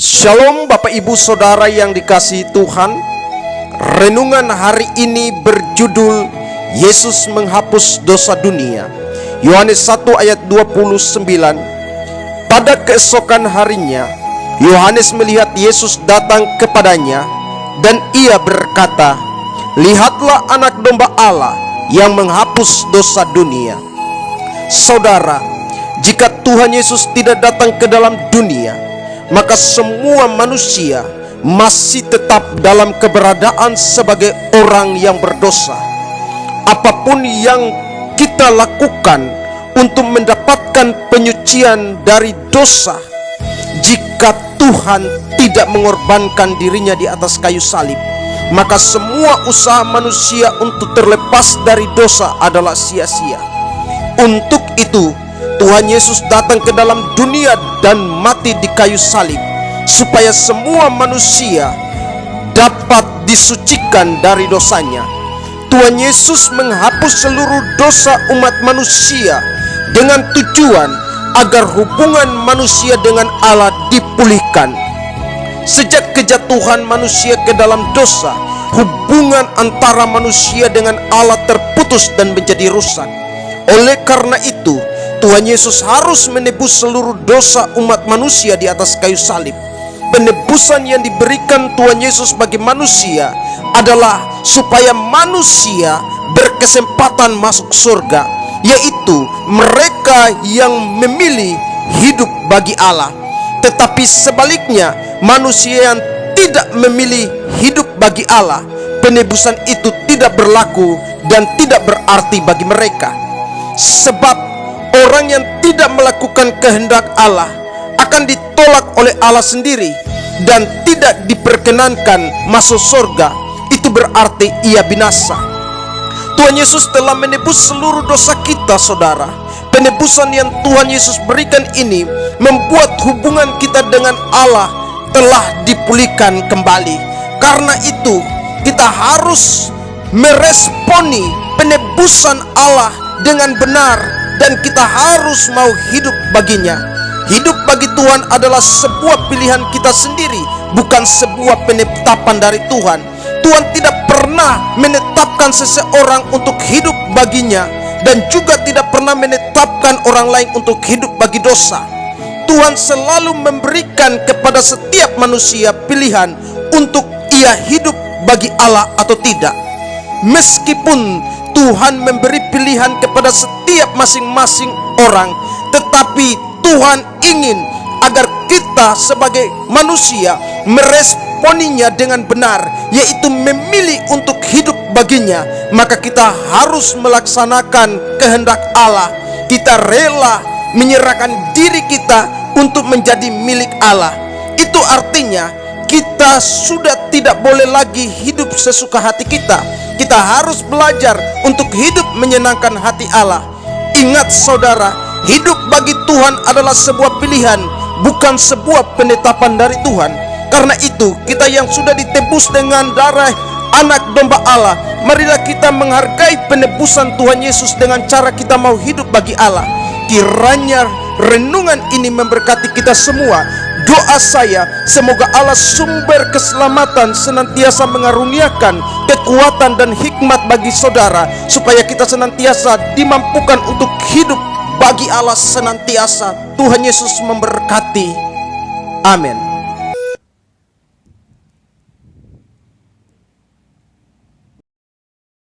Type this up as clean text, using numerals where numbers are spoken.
Shalom Bapak Ibu Saudara yang dikasihi Tuhan. Renungan hari ini berjudul Yesus menghapus dosa dunia. Yohanes 1 ayat 29. Pada keesokan harinya, Yohanes melihat Yesus datang kepadanya, dan ia berkata, "Lihatlah anak domba Allah yang menghapus dosa dunia." Saudara, jika Tuhan Yesus tidak datang ke dalam dunia, maka semua manusia masih tetap dalam keberadaan sebagai orang yang berdosa. Apapun yang kita lakukan untuk mendapatkan penyucian dari dosa, jika Tuhan tidak mengorbankan dirinya di atas kayu salib, maka semua usaha manusia untuk terlepas dari dosa adalah sia-sia. Untuk itu Tuhan Yesus datang ke dalam dunia dan mati di kayu salib, supaya semua manusia dapat disucikan dari dosanya. Tuhan Yesus menghapus seluruh dosa umat manusia dengan tujuan agar hubungan manusia dengan Allah dipulihkan. Sejak kejatuhan manusia ke dalam dosa, hubungan antara manusia dengan Allah terputus dan menjadi rusak. Oleh karena itu, Tuhan Yesus harus menebus seluruh dosa umat manusia di atas kayu salib. Penebusan yang diberikan Tuhan Yesus bagi manusia adalah supaya manusia berkesempatan masuk surga, yaitu mereka yang memilih hidup bagi Allah. Tetapi sebaliknya, manusia yang tidak memilih hidup bagi Allah, penebusan itu tidak berlaku dan tidak berarti bagi mereka. Sebab orang yang tidak melakukan kehendak Allah akan ditolak oleh Allah sendiri dan tidak diperkenankan masuk surga. Itu berarti ia binasa. Tuhan Yesus telah menebus seluruh dosa kita, saudara. Penebusan yang Tuhan Yesus berikan ini membuat hubungan kita dengan Allah telah dipulihkan kembali. Karena itu, kita harus meresponi penebusan Allah dengan benar, dan kita harus mau hidup baginya. Hidup bagi Tuhan adalah sebuah pilihan kita sendiri, bukan sebuah penetapan dari Tuhan. Tuhan tidak pernah menetapkan seseorang untuk hidup baginya, dan juga tidak pernah menetapkan orang lain untuk hidup bagi dosa. Tuhan selalu memberikan kepada setiap manusia pilihan untuk ia hidup bagi Allah atau tidak. Meskipun Tuhan memberi pilihan kepada setiap masing-masing orang, tetapi Tuhan ingin agar kita sebagai manusia meresponinya dengan benar, yaitu memilih untuk hidup baginya. Maka kita harus melaksanakan kehendak Allah. Kita rela menyerahkan diri kita untuk menjadi milik Allah. Itu artinya kita sudah tidak boleh lagi hidup sesuka hati kita. Kita harus belajar untuk hidup menyenangkan hati Allah. Ingat saudara, hidup bagi Tuhan adalah sebuah pilihan, bukan sebuah penetapan dari Tuhan. Karena itu, kita yang sudah ditebus dengan darah anak domba Allah, marilah kita menghargai penebusan Tuhan Yesus dengan cara kita mau hidup bagi Allah. Kiranya renungan ini memberkati kita semua. Doa saya, semoga Allah sumber keselamatan senantiasa mengaruniakan kekuatan dan hikmat bagi saudara, supaya kita senantiasa dimampukan untuk hidup bagi Allah senantiasa. Tuhan Yesus memberkati. Amin.